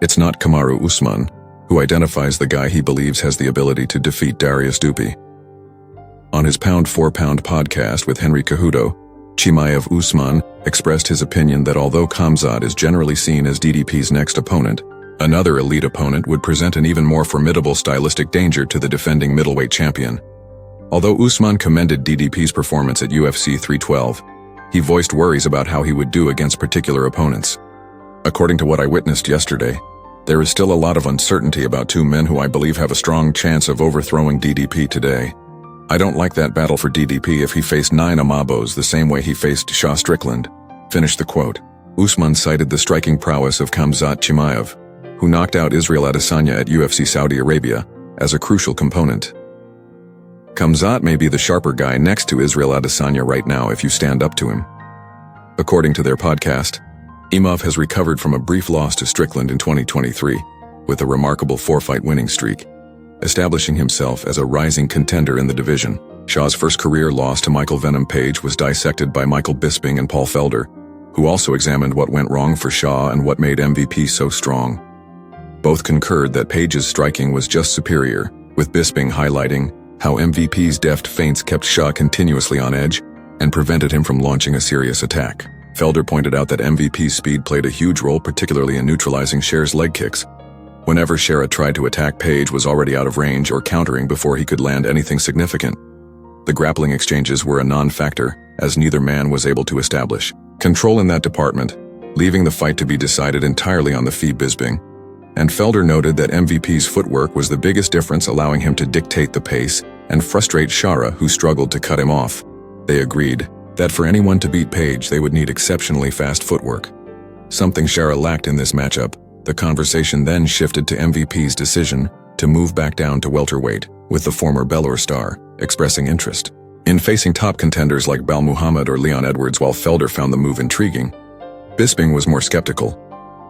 It's not Kamaru Usman, who identifies the guy he believes has the ability to defeat Darius Dupi. On his Pound for Pound podcast with Henry Cejudo, Chimaev Usman expressed his opinion that although Khamzat is generally seen as DDP's next opponent, another elite opponent would present an even more formidable stylistic danger to the defending middleweight champion. Although Usman commended DDP's performance at UFC 312, he voiced worries about how he would do against particular opponents. According to what I witnessed yesterday, there is still a lot of uncertainty about two men who I believe have a strong chance of overthrowing DDP today. I don't like that battle for DDP if he faced 9 Amabos the same way he faced Shah Strickland. Finish the quote. Usman cited the striking prowess of Khamzat Chimaev, who knocked out Israel Adesanya at UFC Saudi Arabia, as a crucial component. Khamzat may be the sharper guy next to Israel Adesanya right now if you stand up to him. According to their podcast, Imov has recovered from a brief loss to Strickland in 2023, with a remarkable 4-fight winning streak, establishing himself as a rising contender in the division. Shah's first career loss to Michael Venom Page was dissected by Michael Bisping and Paul Felder, who also examined what went wrong for Shah and what made MVP so strong. Both concurred that Page's striking was just superior, with Bisping highlighting how MVP's deft feints kept Shah continuously on edge and prevented him from launching a serious attack. Felder pointed out that MVP's speed played a huge role, particularly in neutralizing Cher's leg kicks. Whenever Cher tried to attack, Page was already out of range or countering before he could land anything significant. The grappling exchanges were a non-factor, as neither man was able to establish control in that department, leaving the fight to be decided entirely on the feet. Bisping and Felder noted that MVP's footwork was the biggest difference, allowing him to dictate the pace and frustrate Shara, who struggled to cut him off. They agreed that for anyone to beat Page, they would need exceptionally fast footwork, something Shara lacked in this matchup. The conversation then shifted to MVP's decision to move back down to welterweight, with the former Bellator star expressing interest in facing top contenders like Bal Muhammad or Leon Edwards, while Felder found the move intriguing. Bisping was more skeptical,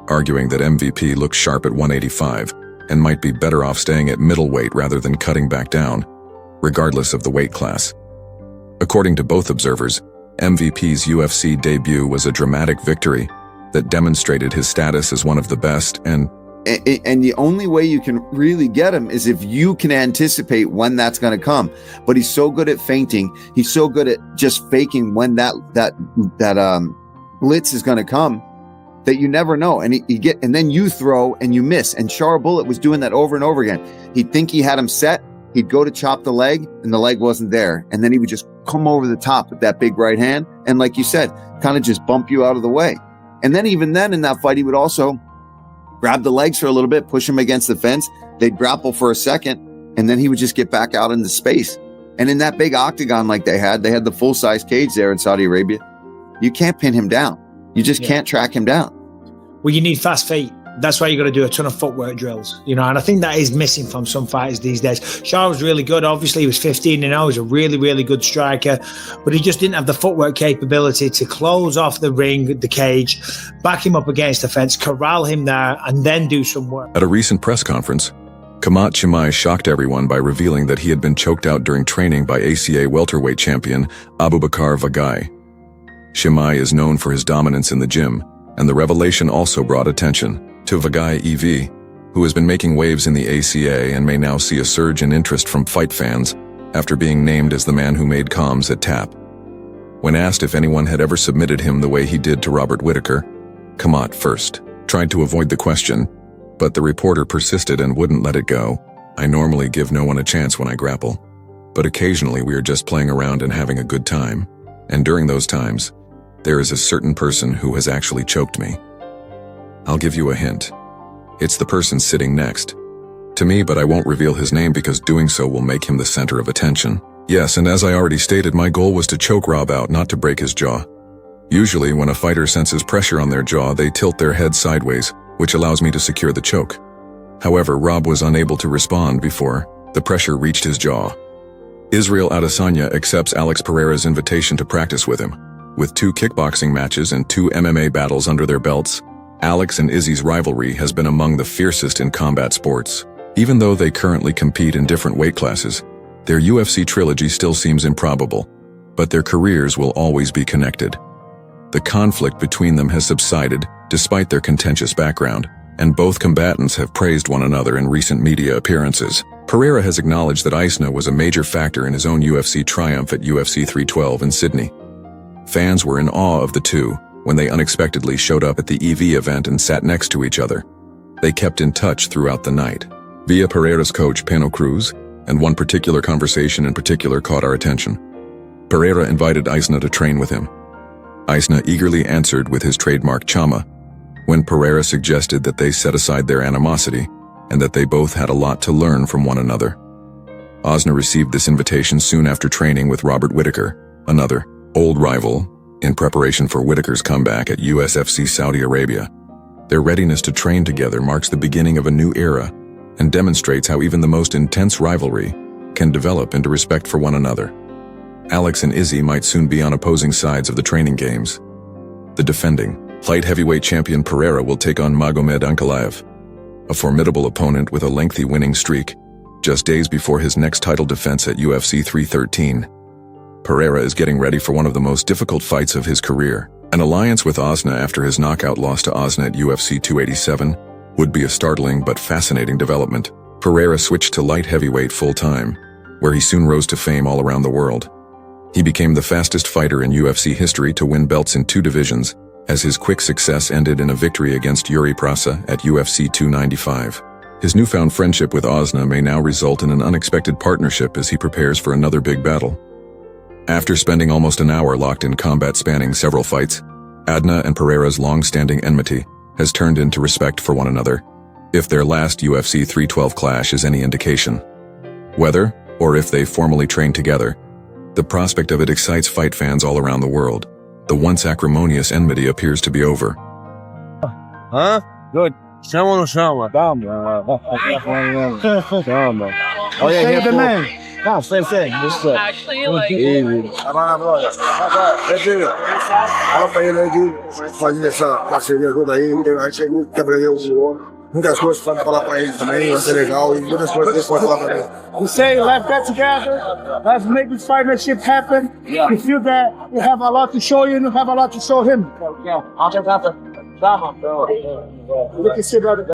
arguing that MVP looked sharp at 185 and might be better off staying at middleweight rather than cutting back down, regardless of the weight class. According to both observers, MVP's UFC debut was a dramatic victory that demonstrated his status as one of the best, and the only way you can really get him is if you can anticipate when that's going to come. But he's so good at feinting, he's so good at just faking when that blitz is going to come, that you never know. And and then you throw and you miss. And Shara Bullet was doing that over and over again. He'd think he had him set, he'd go to chop the leg, and the leg wasn't there. And then he would just come over the top with that big right hand, and like you said, kind of just bump you out of the way. And then even then in that fight, he would also grab the legs for a little bit, push him against the fence. They'd grapple for a second, and then he would just get back out into space. And in that big octagon like they had the full-size cage there in Saudi Arabia. You can't pin him down. You just can't track him down. Well, you need fast feet. That's why you got to do a ton of footwork drills, and I think that is missing from some fighters these days. Shah was really good. Obviously, he was 15-0. He's a really, really good striker, but he just didn't have the footwork capability to close off the ring, the cage, back him up against the fence, corral him there, and then do some work. At a recent press conference, Khamzat Chimaev shocked everyone by revealing that he had been choked out during training by ACA welterweight champion Abubakar Vagai. Chimaev is known for his dominance in the gym, and the revelation also brought attention to Vagai EV, who has been making waves in the ACA and may now see a surge in interest from fight fans after being named as the man who made Khams at TAP. When asked if anyone had ever submitted him the way he did to Robert Whittaker, Khamzat first tried to avoid the question, but the reporter persisted and wouldn't let it go. I normally give no one a chance when I grapple, but occasionally we are just playing around and having a good time, and during those times, there is a certain person who has actually choked me. I'll give you a hint. It's the person sitting next to me, but I won't reveal his name because doing so will make him the center of attention. Yes, and as I already stated, my goal was to choke Rob out, not to break his jaw. Usually, when a fighter senses pressure on their jaw, they tilt their head sideways, which allows me to secure the choke. However, Rob was unable to respond before the pressure reached his jaw. Israel Adesanya accepts Alex Pereira's invitation to practice with him. With 2 kickboxing matches and 2 MMA battles under their belts, Alex and Izzy's rivalry has been among the fiercest in combat sports. Even though they currently compete in different weight classes, their UFC trilogy still seems improbable, but their careers will always be connected. The conflict between them has subsided, despite their contentious background, and both combatants have praised one another in recent media appearances. Pereira has acknowledged that Isna was a major factor in his own UFC triumph at UFC 312 in Sydney. Fans were in awe of the two when they unexpectedly showed up at the EV event and sat next to each other. They kept in touch throughout the night, via Pereira's coach Pano Cruz, and one particular conversation in particular caught our attention. Pereira invited Isna to train with him. Isna eagerly answered with his trademark chama, when Pereira suggested that they set aside their animosity and that they both had a lot to learn from one another. Isna received this invitation soon after training with Robert Whittaker, another old rival, in preparation for Whittaker's comeback at USFC Saudi Arabia. Their readiness to train together marks the beginning of a new era and demonstrates how even the most intense rivalry can develop into respect for one another. Alex and Izzy might soon be on opposing sides of the training games. The defending light heavyweight champion Pereira will take on Magomed Ankalaev, a formidable opponent with a lengthy winning streak, just days before his next title defense at UFC 313. Pereira is getting ready for one of the most difficult fights of his career. An alliance with Isna after his knockout loss to Isna at UFC 287 would be a startling but fascinating development. Pereira switched to light heavyweight full-time, where he soon rose to fame all around the world. He became the fastest fighter in UFC history to win belts in 2 divisions, as his quick success ended in a victory against Yuri Prasa at UFC 295. His newfound friendship with Isna may now result in an unexpected partnership as he prepares for another big battle. After spending almost an hour locked in combat spanning several fights, Adna and Pereira's long-standing enmity has turned into respect for one another, if their last UFC 312 clash is any indication. Whether, or if they formally trained together, the prospect of it excites fight fans all around the world. The once acrimonious enmity appears to be over. Huh? Good. Siamo lo siamo. Oh yeah, Say the yeah. name. No, same thing. Just Actually, like, Easy. we say, let's get together. Let's make this partnership happen. You feel that you have a lot to show you and you have a lot to show him. Yeah, I'll just have to. We can see, brother.